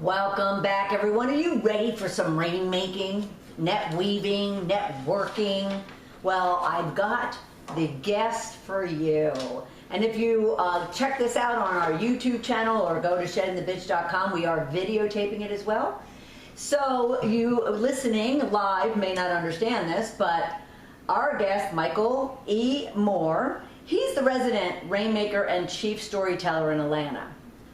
Welcome back, everyone. Are you ready for some rainmaking, net weaving, networking? Well, I've got the guest for you. And if you check this out on our YouTube channel or go to sheddingthebitch.com, we are videotaping it as well. So you listening live may not understand this, but our guest, Michael E. Moore, he's the resident rainmaker and chief storyteller in Atlanta.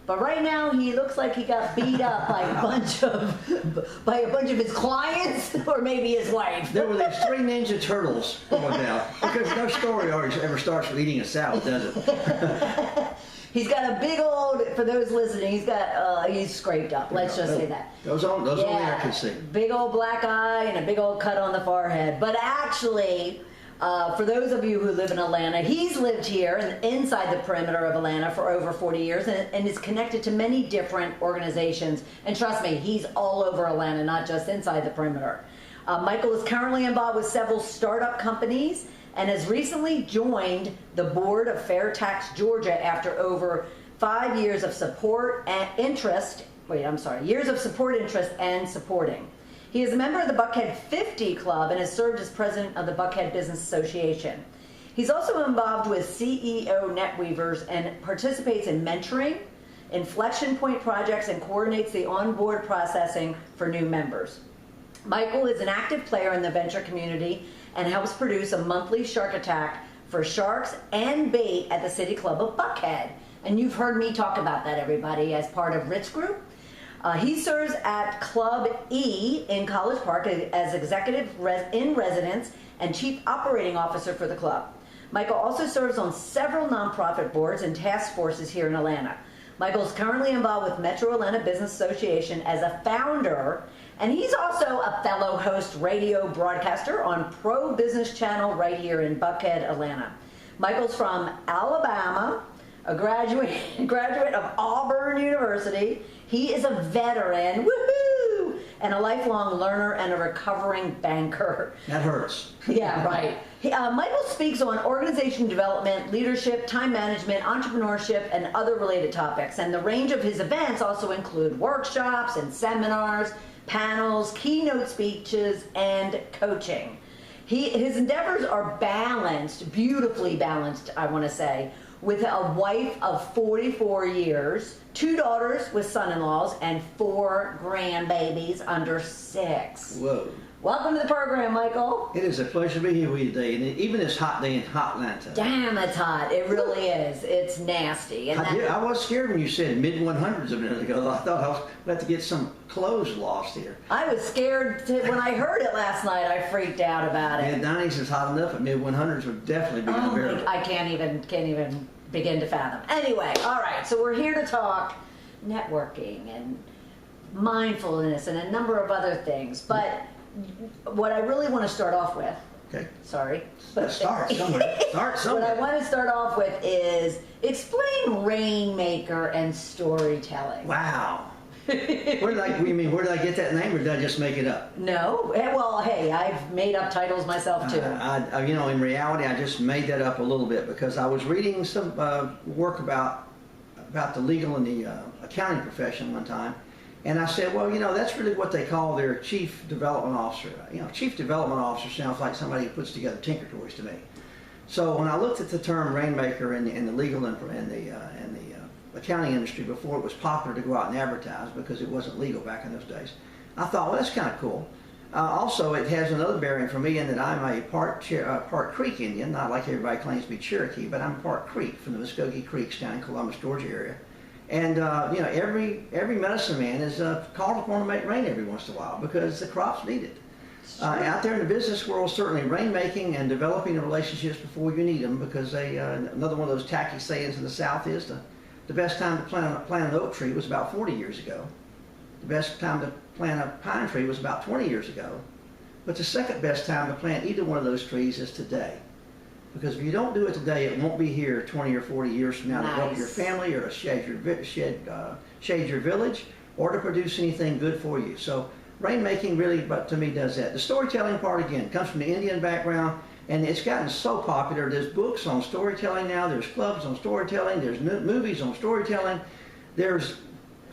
But right now, he looks like he got beat up by a bunch of his clients, or maybe his wife. There were these 3 Ninja Turtles going down, because no story always ever starts with eating a salad, does it? He's got a big old, for those listening, he's scraped up. Let's just say that. Those only I can see. Big old black eye and a big old cut on the forehead. But actually, for those of you who live in Atlanta, he's lived here inside the perimeter of Atlanta for over 40 years and is connected to many different organizations. And trust me, he's all over Atlanta, not just inside the perimeter. Michael is currently involved with several startup companies and has recently joined the board of Fair Tax Georgia after over 5 years of support and interest. Years of support, interest, and supporting. He is a member of the Buckhead 50 Club and has served as president of the Buckhead Business Association. He's also involved with CEO NetWeavers and participates in mentoring, inflection point projects, and coordinates the onboard processing for new members. Michael is an active player in the venture community and helps produce a monthly shark attack for sharks and bait at the City Club of Buckhead. And you've heard me talk about that, everybody, as part of Rich Group. He serves at Club E in College Park as executive in residence and chief operating officer for the club. Michael also serves on several nonprofit boards and task forces here in Atlanta. Michael is currently involved with Metro Atlanta Business Association as a founder, and he's also a fellow host radio broadcaster on Pro Business Channel right here in Buckhead, Atlanta. Michael's from Alabama, a graduate of Auburn University. He is a veteran, woohoo, and a lifelong learner and a recovering banker. That hurts. Yeah, right. Michael speaks on organization development, leadership, time management, entrepreneurship, and other related topics. And the range of his events also include workshops and seminars, panels, keynote speeches, and coaching. His endeavors are balanced, beautifully balanced, I want to say, with a wife of 44 years, 2 daughters with son-in-laws, and 4 grandbabies under 6. Whoa. Welcome to the program, Michael. It is a pleasure to be here with you today, and even this hot day in hot Atlanta. Damn, it's hot. It really is. It's nasty. And I was scared when you said mid-100s a minute ago. I thought I was about to get some clothes lost here. I was scared when I heard it last night. I freaked out about it. Mid-90s is hot enough, and mid-100s would definitely be unbearable. I can't even begin to fathom. Anyway, all right, so we're here to talk networking and mindfulness and a number of other things. But what I really want to start off with, sorry. Let's start somewhere. What I want to start off with is explain rainmaker and storytelling. Wow. Where did I get that name, or did I just make it up? No. Well, hey, I've made up titles myself too. In reality, I just made that up a little bit because I was reading some work about the legal and the accounting profession one time, and I said, well, that's really what they call their chief development officer. Chief development officer sounds like somebody who puts together Tinker Toys to me. So when I looked at the term rainmaker in the legal and the accounting industry before it was popular to go out and advertise because it wasn't legal back in those days, I thought, well, that's kind of cool. Also, it has another bearing for me in that I'm a part Creek Indian, not like everybody claims to be Cherokee, but I'm part Creek from the Muskogee Creeks down in Columbus, Georgia area. And every medicine man is called upon to make rain every once in a while because the crops need it. Out there in the business world, certainly rainmaking and developing the relationships before you need them, because another one of those tacky sayings in the South is the best time to plant an oak tree was about 40 years ago. The best time to plant a pine tree was about 20 years ago. But the second best time to plant either one of those trees is today. Because if you don't do it today, it won't be here 20 or 40 years from now to help your family or to shade your village or to produce anything good for you. So rainmaking really, to me, does that. The storytelling part, again, comes from the Indian background, and it's gotten so popular. There's books on storytelling now. There's clubs on storytelling. There's movies on storytelling. There's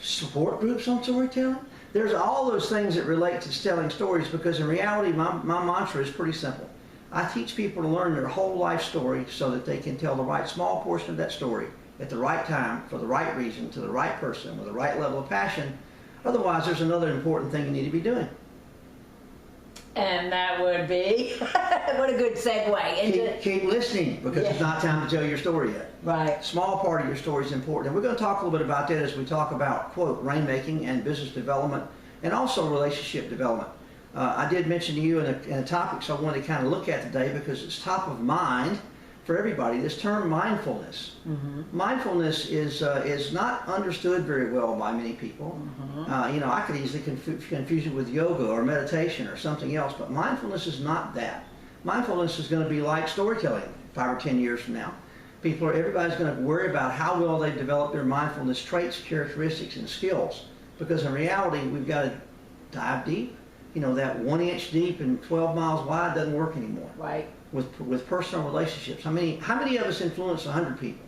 support groups on storytelling. There's all those things that relate to telling stories, because in reality, my mantra is pretty simple. I teach people to learn their whole life story so that they can tell the right small portion of that story at the right time, for the right reason, to the right person, with the right level of passion. Otherwise, there's another important thing you need to be doing. And that would be, what a good segue into... Keep listening, because it's not time to tell your story yet. Right. Small part of your story is important. And we're going to talk a little bit about that as we talk about, quote, rainmaking and business development, and also relationship development. I did mention to you in a topic, so I wanted to kind of look at today because it's top of mind for everybody, this term mindfulness. Mindfulness is not understood very well by many people. I could easily confuse it with yoga or meditation or something else, but mindfulness is not that. Mindfulness is going to be like storytelling 5 or 10 years from now. Everybody's going to worry about how well they develop their mindfulness traits, characteristics, and skills, because in reality, we've got to dive deep. That 1 inch deep and 12 miles wide doesn't work anymore. Right. With personal relationships. How many of us influence 100 people?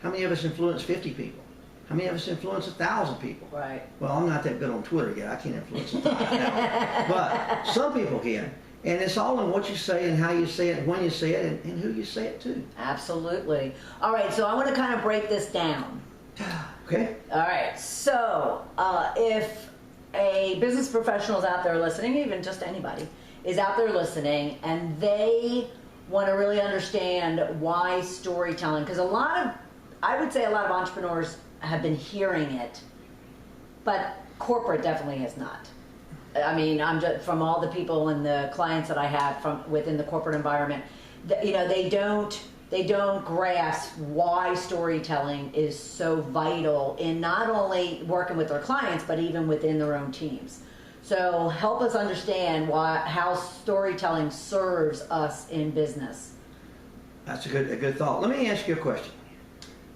How many of us influence 50 people? How many of us influence 1,000 people? Right. Well, I'm not that good on Twitter yet. I can't influence 1,000. But some people can. And it's all in what you say and how you say it and when you say it and who you say it to. Absolutely. All right, so I want to kind of break this down. Okay. All right, so if a business professional is out there listening, even just anybody, is out there listening, and they want to really understand why storytelling, because I would say a lot of entrepreneurs have been hearing it, but corporate definitely has not. I mean, I'm just, from all the people and the clients that I have from within the corporate environment, they don't grasp why storytelling is so vital in not only working with their clients, but even within their own teams. So help us understand how storytelling serves us in business. That's a good thought. Let me ask you a question.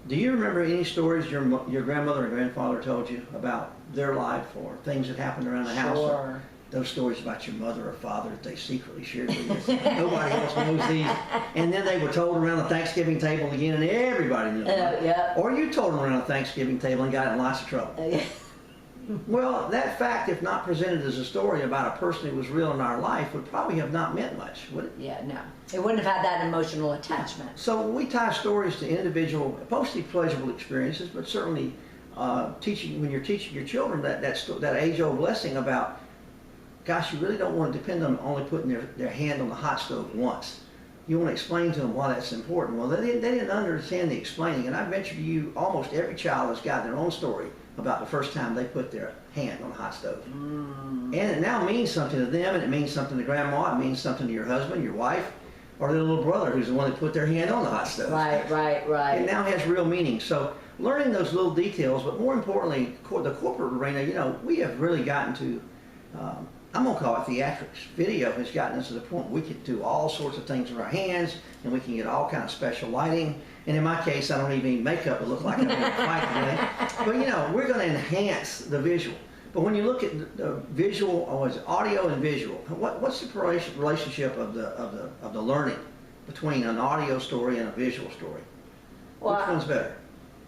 Do you remember any stories your grandmother or grandfather told you about their life or things that happened around the house? Sure. Those stories about your mother or father that they secretly shared with you. Nobody else knows these. And then they were told around the Thanksgiving table again, and everybody knew them. Yeah. Or you told them around the Thanksgiving table and got in lots of trouble. Well, that fact, if not presented as a story about a person who was real in our life, would probably have not meant much, would it? Yeah, no. It wouldn't have had that emotional attachment. So we tie stories to individual, mostly pleasurable experiences, but certainly when you're teaching your children that age-old lesson about, gosh, you really don't want to depend on only putting their hand on the hot stove once. You want to explain to them why that's important. Well, they didn't understand the explaining, and I venture to you, almost every child has got their own story about the first time they put their hand on the hot stove. And it now means something to them, and it means something to grandma, it means something to your husband, your wife, or their little brother who's the one that put their hand on the hot stove. Right. It now has real meaning. So learning those little details, but more importantly, the corporate arena, we have really gotten to, I'm going to call it theatrics. Video has gotten us to the point we can do all sorts of things with our hands, and we can get all kinds of special lighting. And in my case, I don't even need makeup to look like I'm in a fight today. But we're going to enhance the visual. But when you look at the visual, or is it audio and visual, what's the relationship of the learning between an audio story and a visual story? Which one's better?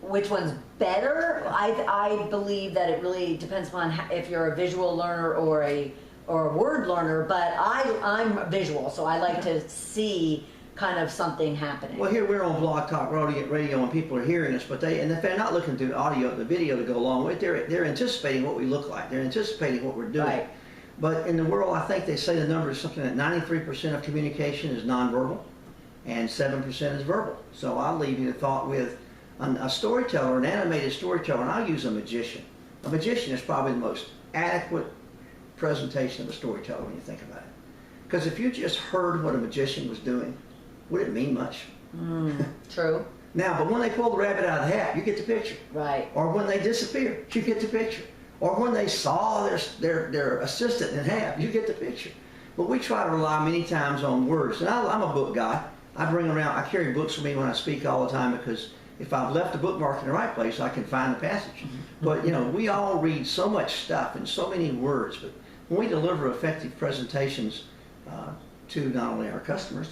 Which one's better? I believe that it really depends upon if you're a visual learner or a word learner, but I'm visual, so I like to see kind of something happening. Well, here we're on Blog Talk Radio and people are hearing us, but if they're not looking through the video to go along with it, they're anticipating what we look like. They're anticipating what we're doing. Right. But in the world, I think they say the number is something that 93% of communication is nonverbal and 7% is verbal. So I'll leave you the thought with a storyteller, an animated storyteller, and I'll use a magician. A magician is probably the most adequate presentation of a storyteller when you think about it. Because if you just heard what a magician was doing, would it mean much? True. Now, but when they pull the rabbit out of the hat, you get the picture. Right. Or when they disappear, you get the picture. Or when they saw their assistant in half, you get the picture. But we try to rely many times on words. And I'm a book guy. I carry books with me when I speak all the time, because if I've left a bookmark in the right place, I can find the passage. But we all read so much stuff and so many words. But when we deliver effective presentations to not only our customers,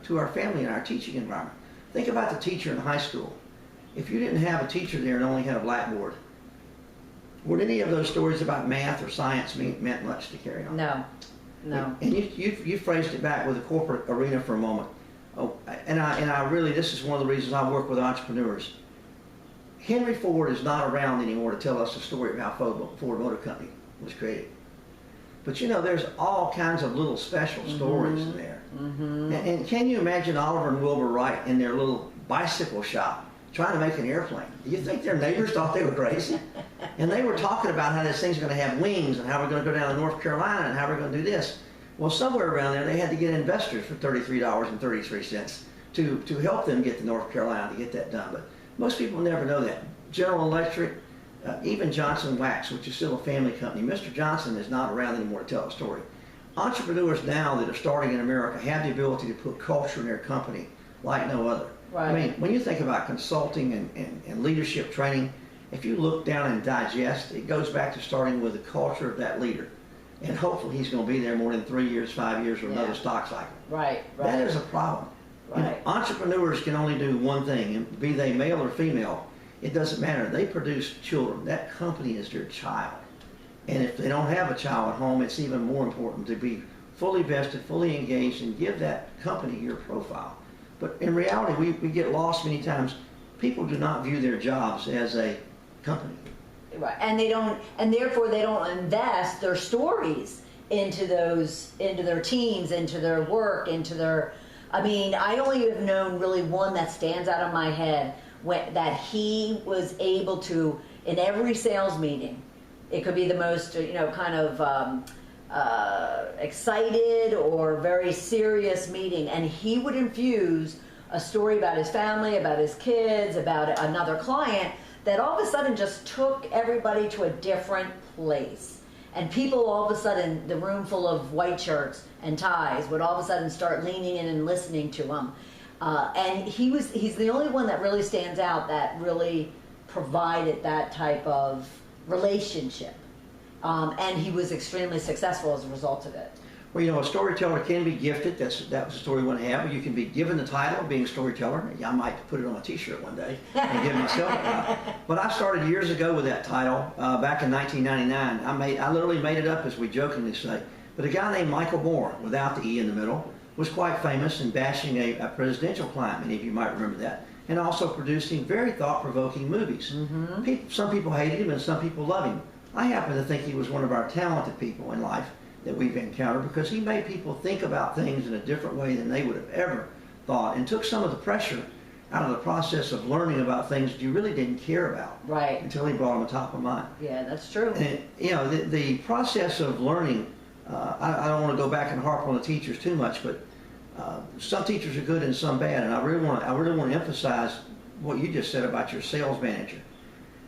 to our family and our teaching environment. Think about the teacher in high school. If you didn't have a teacher there and only had a blackboard, would any of those stories about math or science meant much to Carrie on? No, no. And you phrased it back with the corporate arena for a moment. Oh, and I really, this is one of the reasons I work with entrepreneurs. Henry Ford is not around anymore to tell us the story of how Ford Motor Company was created. But you know, there's all kinds of little special stories in there. And can you imagine Oliver and Wilbur Wright in their little bicycle shop trying to make an airplane? Do you think their neighbors thought they were crazy? And they were talking about how this thing's going to have wings and how we're going to go down to North Carolina and how we're going to do this. Well, somewhere around there, they had to get investors for $33.33 to help them get to North Carolina to get that done. But most people never know that. General Electric, even Johnson Wax, which is still a family company, Mr. Johnson is not around anymore to tell the story. Entrepreneurs now that are starting in America have the ability to put culture in their company like no other. Right. I mean, when you think about consulting and leadership training, if you look down and digest, it goes back to starting with the culture of that leader. And hopefully he's going to be there more than 3 years, 5 years, or another stock cycle. Right, right. That is a problem. Right. You know, entrepreneurs can only do one thing, and be they male or female, it doesn't matter. They produce children. That company is their child. And if they don't have a child at home, it's even more important to be fully vested, fully engaged, and give that company your profile. But in reality, we get lost many times. People do not view their jobs as a company. Right, and they don't, and therefore they don't invest their stories into their teams, into their work, into their. I mean, I only have known really one that stands out in my head that he was able to, in every sales meeting, it could be the most kind of excited or very serious meeting, and he would infuse a story about his family, about his kids, about another client, that all of a sudden just took everybody to a different place. And people all of a sudden, the room full of white shirts and ties, would all of a sudden start leaning in and listening to him. And he's the only one that really stands out that really provided that type of relationship. And he was extremely successful as a result of it. Well, you know, a storyteller can be gifted. That was the story we want to have. You can be given the title of being a storyteller. I might put it on a t-shirt one day and give myself a But I started years ago with that title back in 1999. I literally made it up, as we jokingly say. But a guy named Michael Moore, without the E in the middle, was quite famous in bashing a presidential client. Many of you might remember that. And also producing very thought-provoking movies. Some people hated him and some people loved him. I happen to think he was one of our talented people in life that we've encountered, because he made people think about things in a different way than they would have ever thought, and took some of the pressure out of the process of learning about things that you really didn't care about. Right. Until he brought them top of mind. Yeah, that's true. And, you know, the process of learning, I don't want to go back and harp on the teachers too much, but some teachers are good and some bad, and I really want to emphasize what you just said about your sales manager.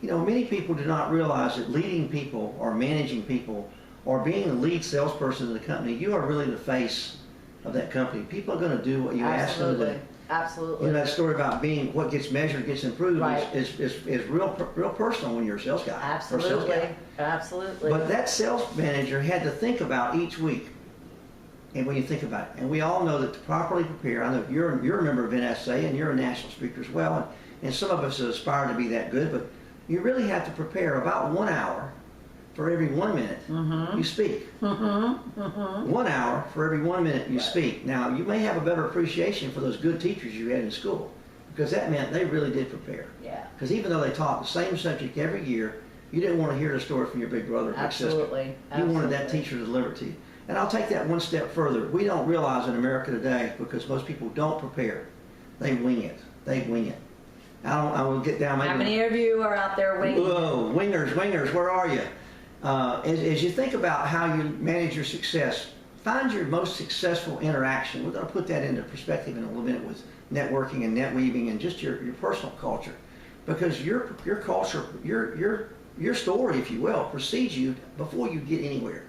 You know, many people do not realize that leading people or managing people or being the lead salesperson of the company, you are really the face of that company. People are going to do what you ask them to do. Absolutely. You know, that story about being what gets measured gets improved Right. is real personal when you're a sales guy. Absolutely. Or sales guy. Absolutely. But that sales manager had to think about each week. And when you think about it, and we all know that to properly prepare, I know you're a member of NSA and you're a national speaker as well, and some of us aspire to be that good, but you really have to prepare about 1 hour for every 1 minute you speak. 1 hour for every 1 minute you speak. Now, you may have a better appreciation for those good teachers you had in school, because that meant they really did prepare. Yeah. Because even though they taught the same subject every year, you didn't want to hear the story from your big brother or big sister. Absolutely. You wanted that teacher to deliver it to you. And I'll take that one step further. We don't realize in America today, because most people don't prepare, they wing it. They wing it. I will get down. How many of you are out there winging? Whoa, wingers, where are you? As you think about how you manage your success, find your most successful interaction. We're going to put that into perspective in a little minute with networking and net weaving and just your personal culture, because your culture, your story, if you will, precedes you before you get anywhere.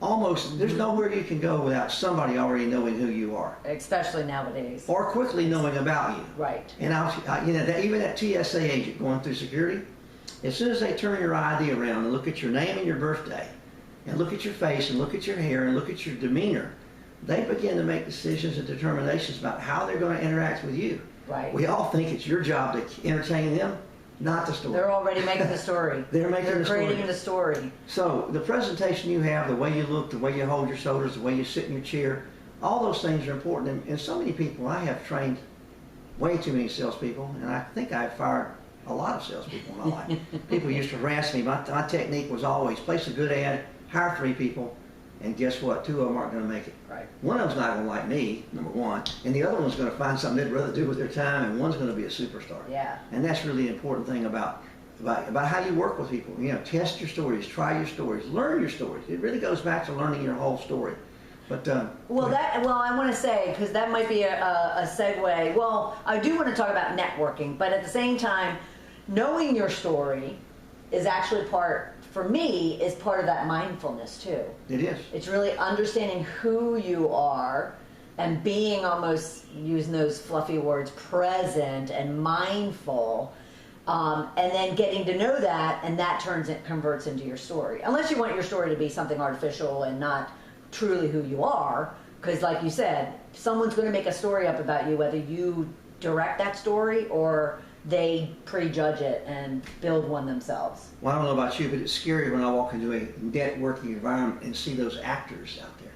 Almost, there's nowhere you can go without somebody already knowing who you are, Especially nowadays. or quickly knowing about you. Right. And even that TSA agent going through security, as soon as they turn your ID around and look at your name and your birthday, and look at your face and look at your hair and look at your demeanor, they begin to make decisions and determinations about how they're going to interact with you. Right. We all think it's your job to entertain them. not the story. They're already making the story. They're making the story. creating the story. So the presentation you have, the way you look, the way you hold your shoulders, the way you sit in your chair, all those things are important. And so many people, I have trained way too many salespeople, and I think I've fired a lot of salespeople in my life. People used to harass me. My technique was always place a good ad, hire 3 people, and guess what? 2 of them aren't going to make it. Right. One of them's not going to like me, number one, and the other one's going to find something they'd rather do with their time, and one's going to be a superstar. Yeah. And that's really the important thing about how you work with people. You know, test your stories, try your stories, learn your stories. It really goes back to learning your whole story. But well, I want to say, because that might be a segue. Well, I do want to talk about networking, but at the same time, knowing your story is actually for me, is part of that mindfulness too. it is. It's really understanding who you are and being almost, using those fluffy words, present and mindful, and then getting to know that, and that converts into your story. Unless you want your story to be something artificial and not truly who you are, because like you said, someone's going to make a story up about you, whether you direct that story or they prejudge it and build one themselves. Well, I don't know about you, but it's scary when I walk into a networking environment and see those actors out there.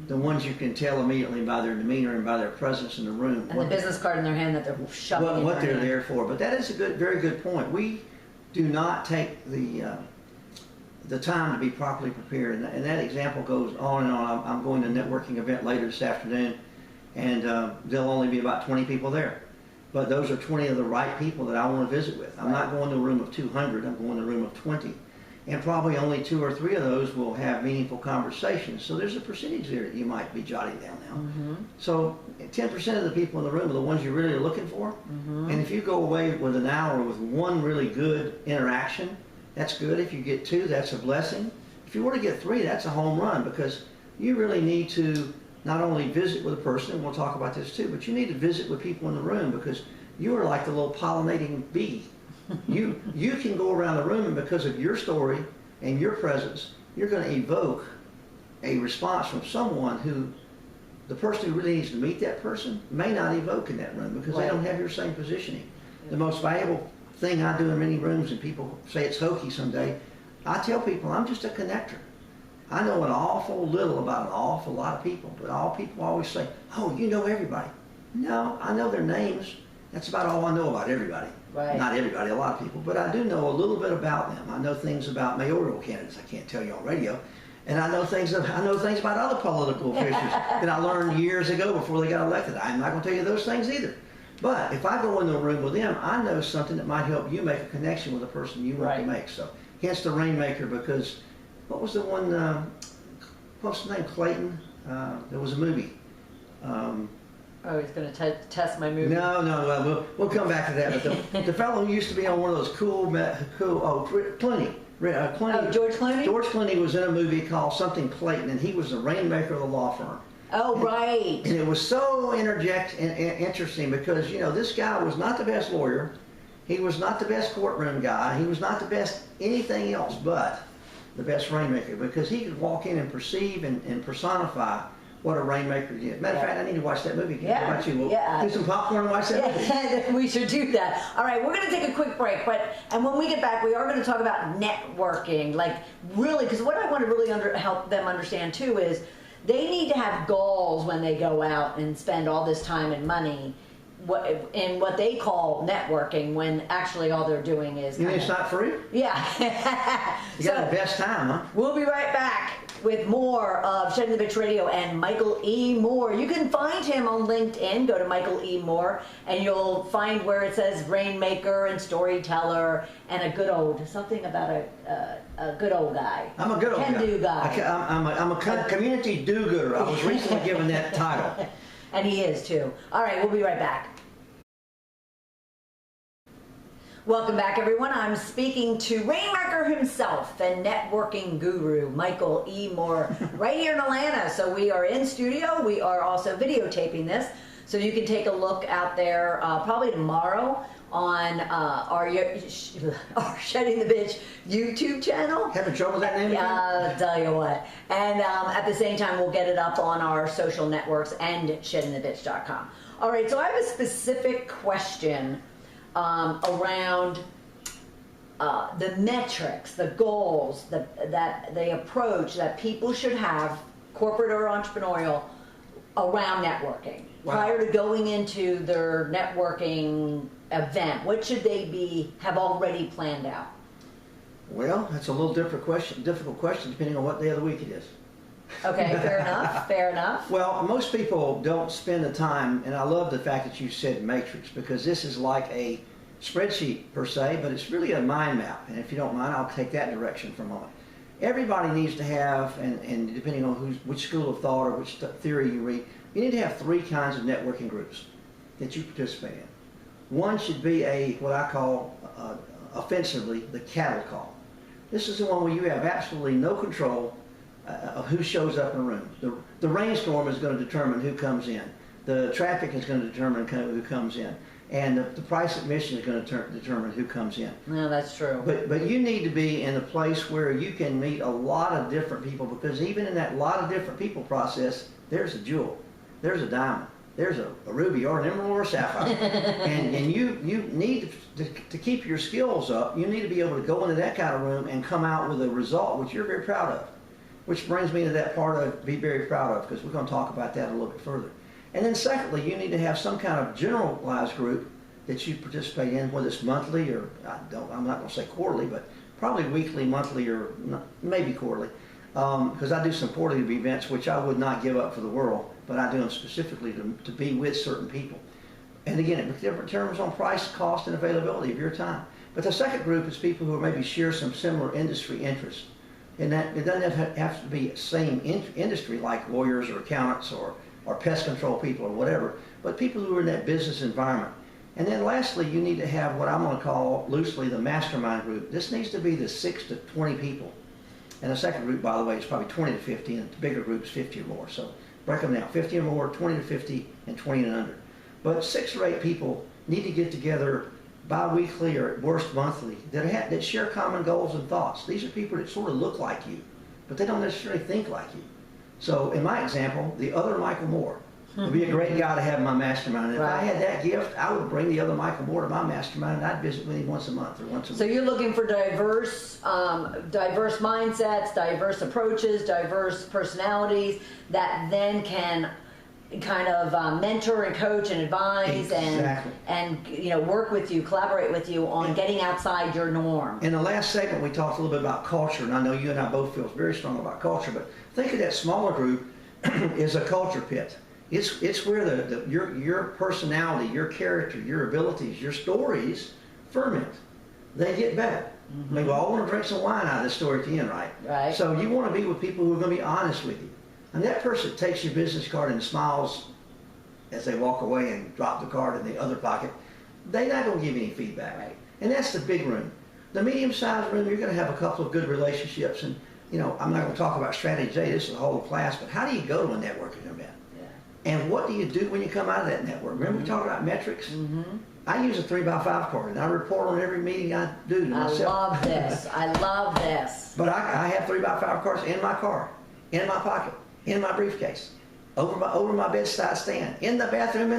The ones you can tell immediately by their demeanor and by their presence in the room. And the business card in their hand that they're shoving in what their they're hand. there for. But that is a very good point. We do not take the time to be properly prepared. And that example goes on and on. I'm going to a networking event later this afternoon, and there'll only be about 20 people there. But those are 20 of the right people that I want to visit with. I'm not going to a room of 200, I'm going to a room of 20. And probably only 2 or 3 of those will have meaningful conversations. So there's a percentage there that you might be jotting down now. Mm-hmm. So 10% of the people in the room are the ones you're really looking for. Mm-hmm. And if you go away with an hour with 1 really good interaction, that's good. If you get 2, that's a blessing. If you were to get 3, that's a home run, because you really need to not only visit with a person, and we'll talk about this too, but you need to visit with people in the room, because you are like the little pollinating bee. You can go around the room, and because of your story and your presence, you're going to evoke a response from someone who the person who really needs to meet that person may not evoke in that room, because they don't have your same positioning. The most valuable thing I do in many rooms, and people say it's hokey someday, I tell people I'm just a connector. I know an awful little about an awful lot of people, but all people always say, oh, you know everybody. No, I know their names. That's about all I know about everybody. Right. Not everybody, a lot of people, but I do know a little bit about them. I know things about mayoral candidates I can't tell you on radio. And I know things about other political officials that I learned years ago before they got elected. I'm not going to tell you those things either. But if I go into a room with them, I know something that might help you make a connection with the person you want to make. So hence the Rainmaker, because what was the one, what's the name, Clayton? There was a movie. Oh, he's going to test my movie. No, we'll come back to that. But the fellow who used to be on one of those Clooney. George Clooney? George Clooney was in a movie called something Clayton, and he was the Rainmaker of the law firm. Oh, right. And it was so interesting because, you know, this guy was not the best lawyer. He was not the best courtroom guy. He was not the best anything else but the best Rainmaker, because he could walk in and perceive and personify what a Rainmaker did. Matter of fact, I need to watch that movie again. How about you? We'll do some popcorn and watch that movie. We should do that. All right, we're going to take a quick break, and when we get back, we are going to talk about networking, like really, because what I want to really help them understand too is they need to have goals when they go out and spend all this time and money in what they call networking, when actually all they're doing is... You mean it's not free? Yeah. You got the best time, huh? We'll be right back with more of Shedding the Bitch Radio and Michael E. Moore. You can find him on LinkedIn. Go to Michael E. Moore, and you'll find where it says Rainmaker and Storyteller and a good old, something about a good old guy. I'm a good old Can-do guy. I'm a community do-gooder. I was recently given that title. And he is too. All right, we'll be right back. Welcome back, everyone. I'm speaking to Rainmaker himself and networking guru, Michael E. Moore, right here in Atlanta. So we are in studio. We are also videotaping this. So you can take a look out there probably tomorrow on our Shedding the Bitch YouTube channel. Having trouble with that name again? I'll tell you what. And at the same time, we'll get it up on our social networks and sheddingthebitch.com. All right, so I have a specific question around the metrics, the goals, the approach that people should have, corporate or entrepreneurial, around networking Wow. prior to going into their networking event? What should they have already planned out? Well, that's a little difficult question depending on what day of the week it is. Okay, fair enough, fair enough. Well, most people don't spend the time, and I love the fact that you said matrix, because this is like a spreadsheet per se, but it's really a mind map. And if you don't mind, I'll take that direction for a moment. Everybody needs to have, and depending on which school of thought or which theory you read, you need to have three kinds of networking groups that you participate in. One should be what I call offensively the cattle call. This is the one where you have absolutely no control of who shows up in a room. The rainstorm is going to determine who comes in. The traffic is going to determine who comes in. And the price of admission is going to determine who comes in. No, that's true. But you need to be in a place where you can meet a lot of different people, because even in that lot of different people process, there's a jewel, there's a diamond, there's a ruby or an emerald or a sapphire. and you need to keep your skills up. You need to be able to go into that kind of room and come out with a result which you're very proud of. Which brings me to that part of be very proud of, because we're going to talk about that a little bit further. And then secondly, you need to have some kind of generalized group that you participate in, whether it's monthly or, I'm not going to say quarterly, but probably weekly, monthly, or maybe quarterly. Because I do some quarterly events, which I would not give up for the world, but I do them specifically to be with certain people. And again, it determines on price, cost, and availability of your time. But the second group is people who maybe share some similar industry interests. And that it doesn't have to be same industry like lawyers or accountants or pest control people or whatever, but people who are in that business environment. And then lastly, you need to have what I'm going to call loosely the mastermind group. This needs to be the 6 to 20 people. And the second group, by the way, is probably 20 to 50, and the bigger groups 50 or more. So break them down, 50 or more, 20 to 50, and 20 and under. But 6 or 8 people need to get together bi-weekly or at worst monthly that share common goals and thoughts. These are people that sort of look like you, but they don't necessarily think like you. So in my example, the other Michael Moore would be a great guy to have in my mastermind. And if I had that gift, I would bring the other Michael Moore to my mastermind, and I'd visit with him once a month or once a week. So you're looking for diverse mindsets, diverse approaches, diverse personalities that then can kind of mentor and coach and advise and work with you, collaborate with you on getting outside your norm. In the last segment, we talked a little bit about culture, and I know you and I both feel very strong about culture, but think of that smaller group as a culture pit. It's where your personality, your character, your abilities, your stories ferment. They get better. Mm-hmm. I mean, we all want to drink some wine out of this story at the end, right? Right. So you want to be with people who are going to be honest with you. And that person takes your business card and smiles as they walk away and drop the card in the other pocket. They're not going to give you any feedback. Right. And that's the big room. The medium-sized room, you're going to have a couple of good relationships. And, I'm not going to talk about strategy today. This is a whole class. But how do you go to a networking event? Yeah. And what do you do when you come out of that network? Remember we talked about metrics? Mm-hmm. I use a 3x5 card, and I report on every meeting I do to myself. I love this. I love this. But I have 3x5 cards in my car, in my pocket, in my briefcase, over my bedside stand, in the bathroom,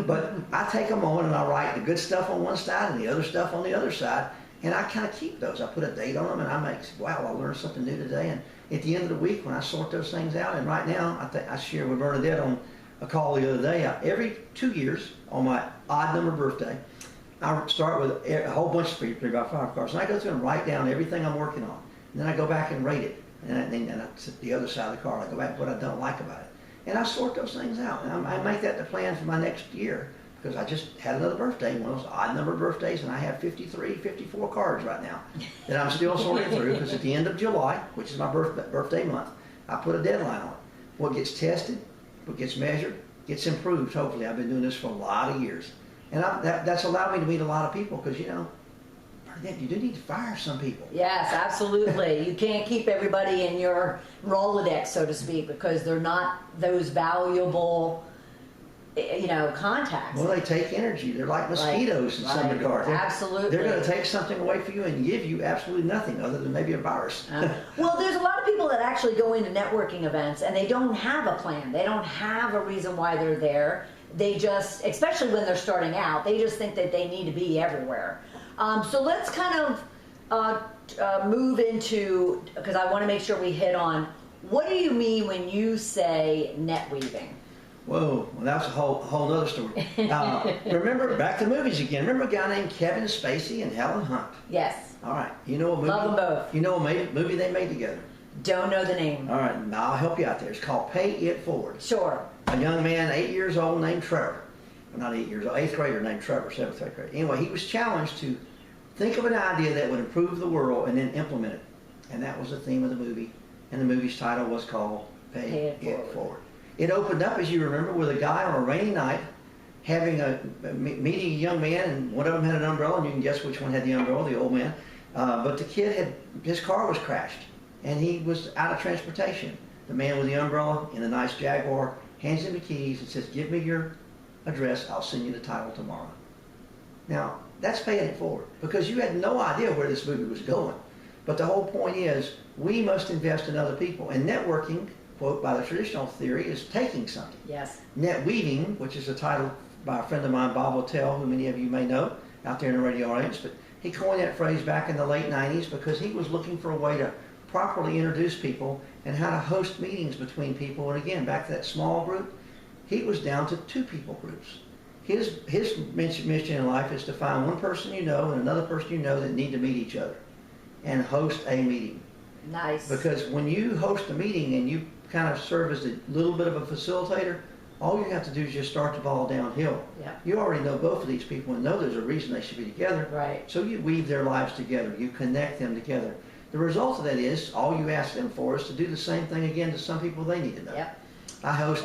but I take a moment and I write the good stuff on one side and the other stuff on the other side, and I kind of keep those. I put a date on them, and I learned something new today. And at the end of the week, when I sort those things out, and right now, I share with Bernadette on a call the other day, every 2 years on my odd number birthday, I start with a whole bunch of 3x5 cards, and I go through and write down everything I'm working on. And then I go back and rate it. And I sit the other side of the card, I go back to what I don't like about it. And I sort those things out. And I make that the plan for my next year, because I just had another birthday, one of those odd number birthdays, and I have 53, 54 cards right now that I'm still sorting through, because at the end of July, which is my birthday month, I put a deadline on it. What gets tested, what gets measured, gets improved, hopefully. I've been doing this for a lot of years. And that's allowed me to meet a lot of people, because, you do need to fire some people. Yes, absolutely. You can't keep everybody in your Rolodex, so to speak, because they're not those valuable, contacts. Well, they take energy. They're like mosquitoes in some regard. Absolutely. They're going to take something away from you and give you absolutely nothing other than maybe a virus. Well, there's a lot of people that actually go into networking events and they don't have a plan. They don't have a reason why they're there. They just, especially when they're starting out, they just think that they need to be everywhere. So let's kind of move into, because I want to make sure we hit on, what do you mean when you say net weaving? Whoa, well, that's a whole other story. Remember, back to movies again. Remember a guy named Kevin Spacey and Helen Hunt? Yes. All right, you know a movie? Love them both. You know a movie they made together? Don't know the name. All right, now I'll help you out there. It's called Pay It Forward. Sure. A young man, 8 years old, named Trevor. Well, not 8 years old, 8th grader named Trevor, 7th, 8th grade. Anyway, he was challenged to think of an idea that would improve the world and then implement it. And that was the theme of the movie. And the movie's title was called Pay It Forward. It opened up, as you remember, with a guy on a rainy night meeting a young man, and one of them had an umbrella, and you can guess which one had the umbrella, the old man. But the kid his car was crashed, and he was out of transportation. The man with the umbrella in a nice Jaguar hands him the keys and says, "Give me your address, I'll send you the title tomorrow." Now, that's paying it forward, because you had no idea where this movie was going. But the whole point is, we must invest in other people. And networking, quote, by the traditional theory, is taking something. Yes. Net weaving, which is a title by a friend of mine, Bob Littell, who many of you may know out there in the radio audience, but he coined that phrase back in the late 90s because he was looking for a way to properly introduce people and how to host meetings between people. And again, back to that small group, he was down to 2 people groups. His mission in life is to find one person you know and another person you know that need to meet each other and host a meeting. Nice. Because when you host a meeting and you kind of serve as a little bit of a facilitator, all you have to do is just start the ball downhill. Yeah. You already know both of these people and know there's a reason they should be together. Right. So you weave their lives together. You connect them together. The result of that is all you ask them for is to do the same thing again to some people they need to know. Yep. I host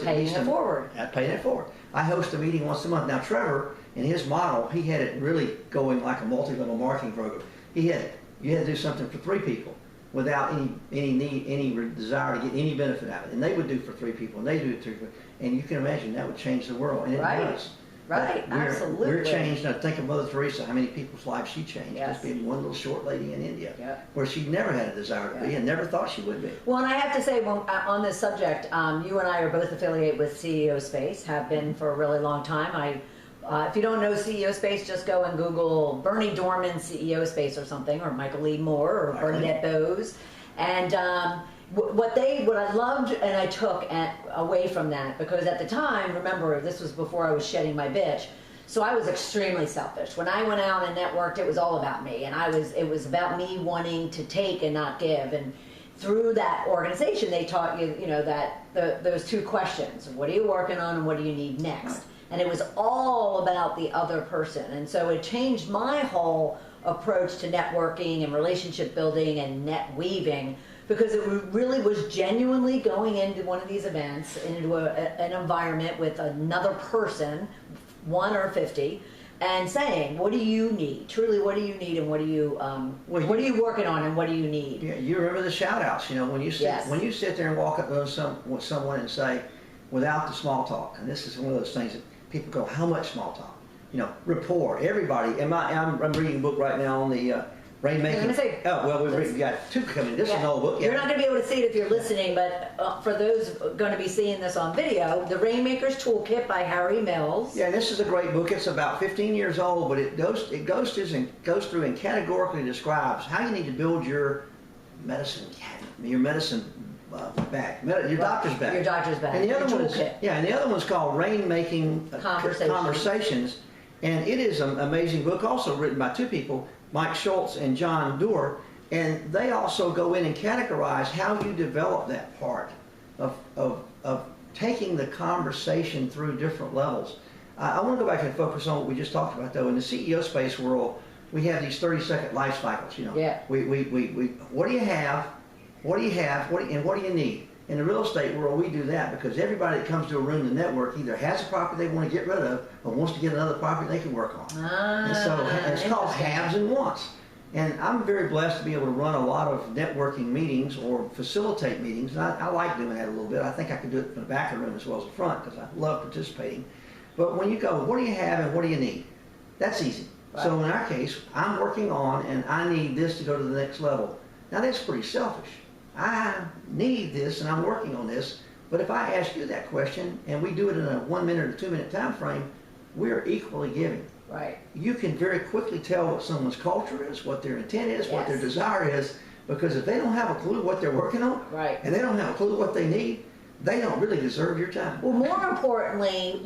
Paying it forward. Paying it forward. I host a meeting once a month. Now Trevor, in his model, he had it really going like a multi-level marketing program. You had to do something for 3 people without any desire to get any benefit out of it. And they would do for 3 people, and they do it 3 people. And you can imagine that would change the world, and it does. Right, absolutely. We're changed. Now think of Mother Teresa, how many people's lives she changed. Yes. Just being one little short lady in India, Yep. where she never had a desire to be and never thought she would be. Well, and I have to say, on this subject, you and I are both affiliated with CEO Space, have been for a really long time. If you don't know CEO Space, just go and Google Bernie Dorman CEO Space or something, or Michael Lee Moore, or Bernadette Bose. And what I loved and I took away from that, because at the time, remember, this was before I was shedding my bitch, so I was extremely selfish. When I went out and networked, it was all about me, and it was about me wanting to take and not give. And through that organization, they taught you, that those 2 questions: what are you working on, and what do you need next? And it was all about the other person. And so it changed my whole approach to networking and relationship building and net weaving, because it really was genuinely going into one of these events, into an environment with another person, 1 or 50, and saying, what do you need? Truly, what do you need, and what are you working on, and what do you need? Yeah, you remember the shout outs, when you sit there and walk up to someone and say, without the small talk, and this is one of those things that people go, how much small talk? Rapport. Everybody. I'm reading a book right now on the rainmaking. We've got 2 coming. This is an old book. Yeah. You're not going to be able to see it if you're listening, but for those going to be seeing this on video, The Rainmaker's Toolkit by Harry Mills. Yeah, and this is a great book. It's about 15 years old, but it goes through and categorically describes how you need to build your medicine cabinet, your medicine bag, your doctor's bag. Your doctor's bag. And the other one's called Rainmaking Conversations. And it is an amazing book, also written by 2 people, Mike Schultz and John Doerr. And they also go in and categorize how you develop that part of taking the conversation through different levels. I want to go back and focus on what we just talked about, though. In the CEO space world, we have these 30-second life cycles. Yeah. What do you have? What do you have? And what do you need? In the real estate world, we do that because everybody that comes to a room to network either has a property they want to get rid of or wants to get another property they can work on. And so it's called haves and wants. And I'm very blessed to be able to run a lot of networking meetings or facilitate meetings. And I like doing that a little bit. I think I can do it from the back of the room as well as the front because I love participating. But when you go, what do you have and what do you need? That's easy. Right. So in our case, I'm working on and I need this to go to the next level. Now that's pretty selfish. I need this and I'm working on this, but if I ask you that question and we do it in a 1 minute or 2 minute time frame, we're equally giving. Right. you can very quickly tell what someone's culture is, what their intent is, what their Yes. desire is, because if they don't have a clue what they're working on, Right. and they don't have a clue what they need, they don't really deserve your time. Well, more importantly,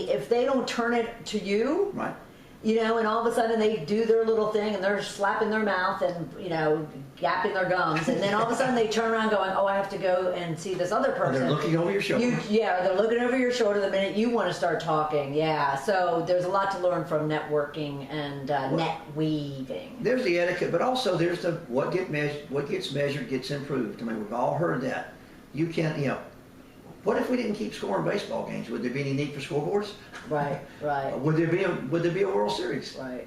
if they don't turn it to you, Right? you know, and all of a sudden they do their little thing and they're slapping their mouth and, you know, gapping their gums, and then all of a sudden they turn around going, oh, I have to go and see this other Or person. they're looking over your shoulder. They're looking over your shoulder the minute you want to start talking. Yeah, so there's a lot to learn from networking and net weaving. There's the etiquette, but also there's the what gets measured gets improved. I mean, we've all heard that. You can't, you know, what if we didn't keep scoring baseball games? Would there be any need for scoreboards? Right, right, Would there be a World Series? right.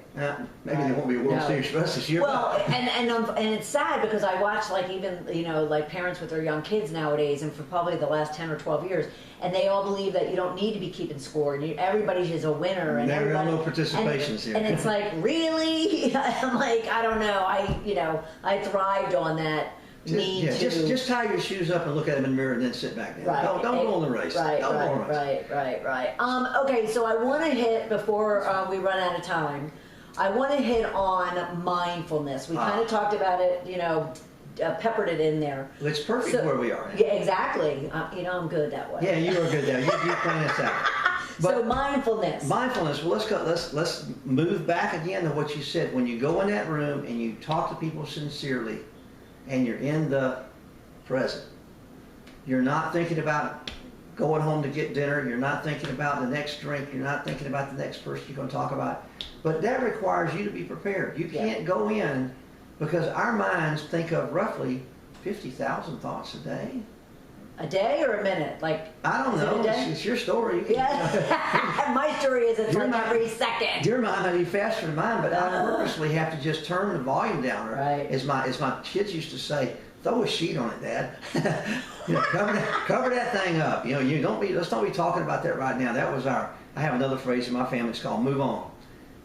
Maybe there won't be a World No. Series for us this year. Well, and it's sad because I watch, like, even, you know, like parents with their young kids nowadays, and for probably the last 10 or 12 years, and they all believe that you don't need to be keeping score, and everybody is a winner, and There are everybody. no participations here. And it's like, really? I'm like, I don't know. I thrived on that need to. Just tie your shoes up and look at them in the mirror and then sit back down. Right. Don't go on the race. Right, Don't go on the race. right. Okay, so I want to hit, before we run out of time, I want to hit on mindfulness. We kind of talked about it, you know, peppered it in there. Well, it's perfect So- where we are. Yeah, exactly. You know, I'm good that way. Yeah, you are good there. You plan this out. So mindfulness. Mindfulness. Well, let's move back again to what you said. When you go in that room and you talk to people sincerely, and you're in the present, you're not thinking about going home to get dinner. You're not thinking about the next drink. You're not thinking about the next person you're going to talk about. But that requires you to be prepared. You can't go in, because our minds think of roughly 50,000 thoughts a day. A day or a minute? Like, I don't is it a know. day? It's your story. You can- Yeah. My story is it's You're like not- every second. Your mind may be faster than mine, but I purposely have to just turn the volume down. Or Right. as my kids used to say, throw a sheet on it, Dad. You know, cover that thing up. You know, let's don't be talking about that right now. That was I have another phrase in my family. It's called move on.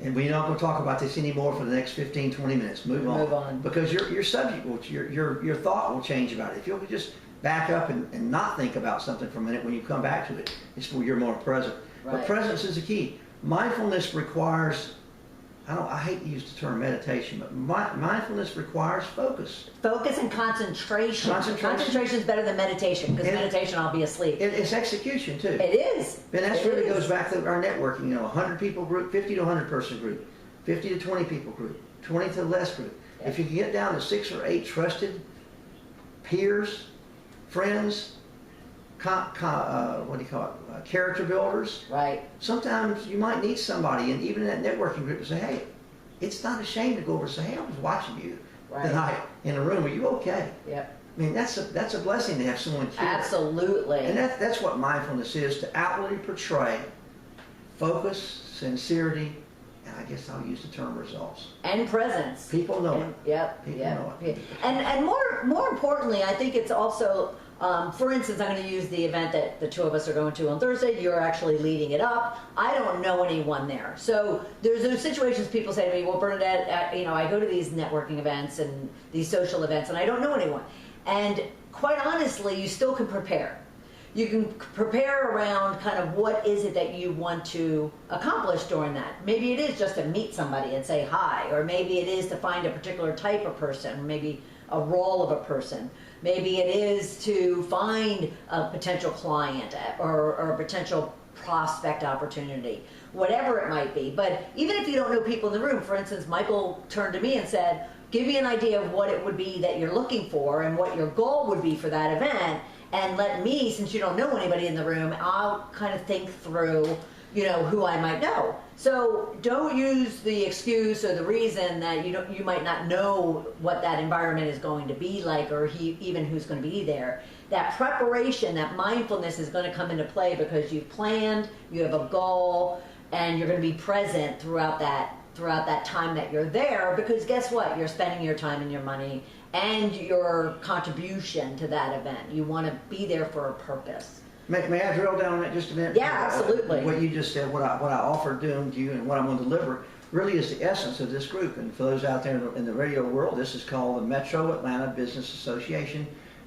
And we're not going to talk about this anymore for the next 15, 20 minutes. Move on. Move on. Because your subject will, your thought will change about it. If you'll just back up and not think about something for a minute when you come back to it, it's where you're more present. Right. But presence is the key. Mindfulness requires, I hate to use the term meditation, but mindfulness requires focus. Focus and concentration. Concentration. Concentration is better than meditation, because And- meditation I'll be asleep. It's execution too. It is. And that It really is. goes back to our networking, 100 people group, 50 to 100 person group, 50 to 20 people group, 20 to less group. Yeah. If you can get down to 6 or 8 trusted peers, friends, character builders, Right. sometimes you might need somebody, and even in that networking group, to say, hey, it's not a shame to go over and say, hey, I was watching you Right. tonight in a room. Are you okay? Yep. I mean, that's a blessing to have someone care. Absolutely. And that's what mindfulness is, to outwardly portray focus, sincerity, and I guess I'll use the term results. And presence. People know it. Yep. People yep. know Yeah. And more importantly, I think it's also, for instance, I'm going to use the event that the two of us are going to on Thursday. You're actually leading it up. I don't know anyone there, so there's those situations. People say to me, "Well, Bernadette, I go to these networking events and these social events, and I don't know anyone." And quite honestly, you still can prepare. You can prepare around kind of what is it that you want to accomplish during that. Maybe it is just to meet somebody and say hi, or maybe it is to find a particular type of person, maybe a role of a person. Maybe it is to find a potential client or a potential prospect opportunity, whatever it might be. But even if you don't know people in the room, for instance, Michael turned to me and said, give me an idea of what it would be that you're looking for and what your goal would be for that event, and let me, since you don't know anybody in the room, I'll kind of think through, who I might know. So don't use the excuse or the reason that you might not know what that environment is going to be like, or even who's going to be there. That preparation, that mindfulness is going to come into play because you've planned, you have a goal, and you're going to be present throughout that time that you're there, because guess what? You're spending your time and your money and your contribution to that event. You want to be there for a purpose. May I drill down on that just a minute? Yeah, absolutely. What you just said, what I offer doing to you and what I'm going to deliver really is the essence of this group. And for those out there in the radio world, this is called the Metro Atlanta Business Association.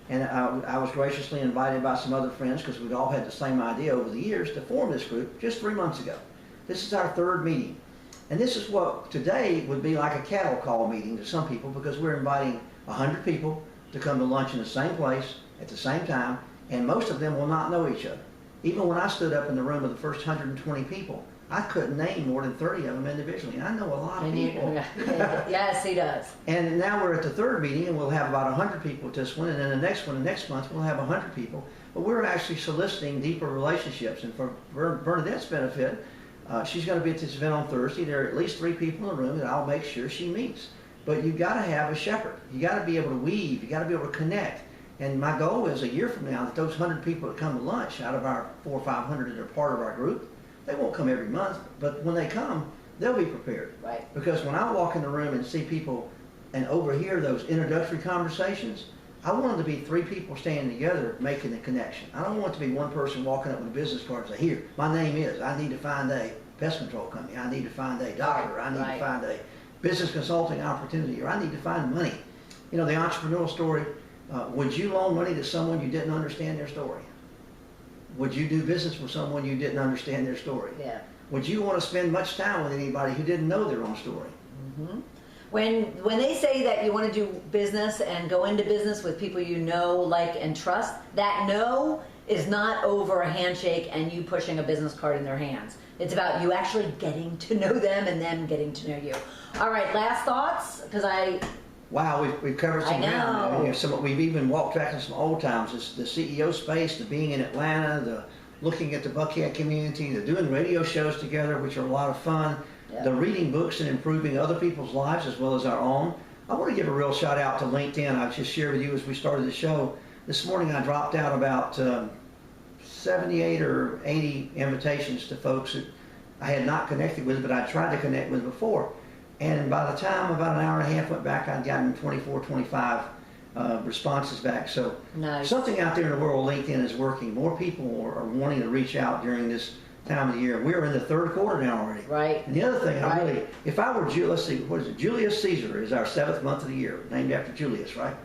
And I was graciously invited by some other friends, because we'd all had the same idea over the years, to form this group just 3 months ago. This is our third meeting. And this is what today would be like a cattle call meeting to some people, because we're inviting 100 people to come to lunch in the same place at the same time, and most of them will not know each other. Even when I stood up in the room with the first 120 people, I couldn't name more than 30 of them individually. And I know a lot of people. Yes, he does. And now we're at the third meeting, and we'll have about 100 people at this one, and then the next one, the next month, we'll have 100 people. But we're actually soliciting deeper relationships. And for Bernadette's benefit, she's going to be at this event on Thursday. There are at least 3 people in the room that I'll make sure she meets. But you've got to have a shepherd. You got to be able to weave. You got to be able to connect. And my goal is a year from now that those 100 people that come to lunch out of our 400 or 500 that are part of our group, they won't come every month, but when they come, they'll be prepared. Right. Because when I walk in the room and see people and overhear those introductory conversations, I want them to be 3 people standing together making the connection. I don't want it to be one person walking up with a business card and say, here, my name is, I need to find a pest control company, I need to find a doctor, I need to find a business consulting opportunity, or I need to find money. You know, the entrepreneurial story, would you loan money to someone you didn't understand their story? Would you do business with someone you didn't understand their story? Yeah. Would you want to spend much time with anybody who didn't know their own story? Mm-hmm. When they say that you want to do business and go into business with people you know, like, and trust, that no is not over a handshake and you pushing a business card in their hands. It's about you actually getting to know them and them getting to know you. All right, last thoughts, because Wow, we've covered some ground. I know. We've even walked back in some old times. It's the CEO space, the being in Atlanta, the looking at the Buckhead community, the doing radio shows together, which are a lot of fun, the reading books and improving other people's lives as well as our own. I want to give a real shout out to LinkedIn. I just shared with you as we started the show. This morning I dropped out about 78 or 80 invitations to folks that I had not connected with, but I tried to connect with before. And by the time about an hour and a half went back, I'd gotten 24, 25 responses back. So something out there in the world, LinkedIn is working. More people are wanting to reach out during this time of the year. We're in the third quarter now already. Right. And the other thing, if I were, let's see, what is it? Julius Caesar is our 7th month of the year, named after Julius, right?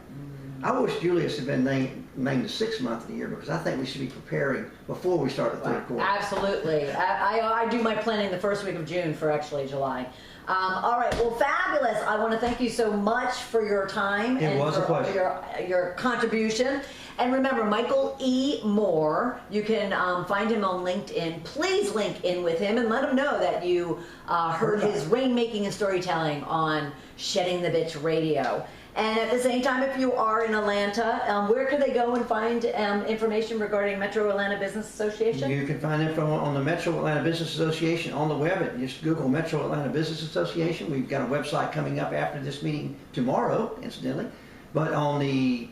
I wish Julius had been named the 6th month of the year, because I think we should be preparing before we start the third quarter. Absolutely. I do my planning the first week of June for actually July. All right, well, fabulous. I want to thank you so much for your time and for your contribution. And remember, Michael E. Moore, you can find him on LinkedIn. Please link in with him and let him know that you heard his rainmaking and storytelling on Shedding the Bitch Radio. And at the same time, if you are in Atlanta, where could they go and find information regarding Metro Atlanta Business Association? You can find info on the Metro Atlanta Business Association on the web. Just Google Metro Atlanta Business Association. We've got a website coming up after this meeting tomorrow, incidentally. But on the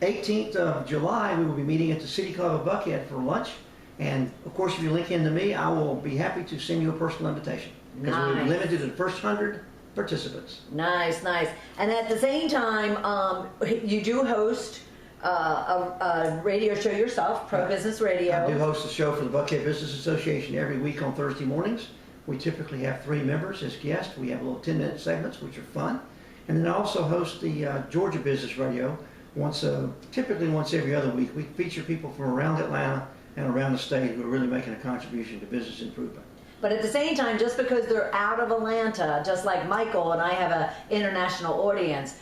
18th of July, we will be meeting at the City Club of Buckhead for lunch. And of course, if you link in to me, I will be happy to send you a personal invitation. Because we're limited to the first 100 participants. Nice, nice. And at the same time, you do host a radio show yourself, Pro Business Radio. I do host a show for the Buckhead Business Association every week on Thursday mornings. We typically have 3 members as guests. We have little 10-minute segments, which are fun. And then I also host the Georgia Business Radio typically once every other week. We feature people from around Atlanta and around the state who are really making a contribution to business improvement. But at the same time, just because they're out of Atlanta, just like Michael and I have an international audience,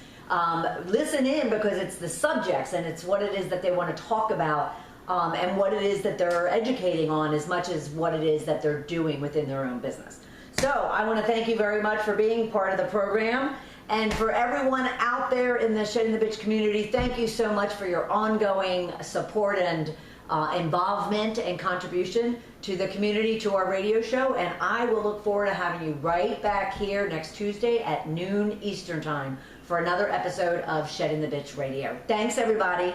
listen in, because it's the subjects and it's what it is that they want to talk about and what it is that they're educating on as much as what it is that they're doing within their own business. So I want to thank you very much for being part of the program. And for everyone out there in the Shedding the Bitch community, thank you so much for your ongoing support and involvement and contribution to the community, to our radio show. And I will look forward to having you right back here next Tuesday at noon Eastern Time for another episode of Shedding the Bitch Radio. Thanks, everybody.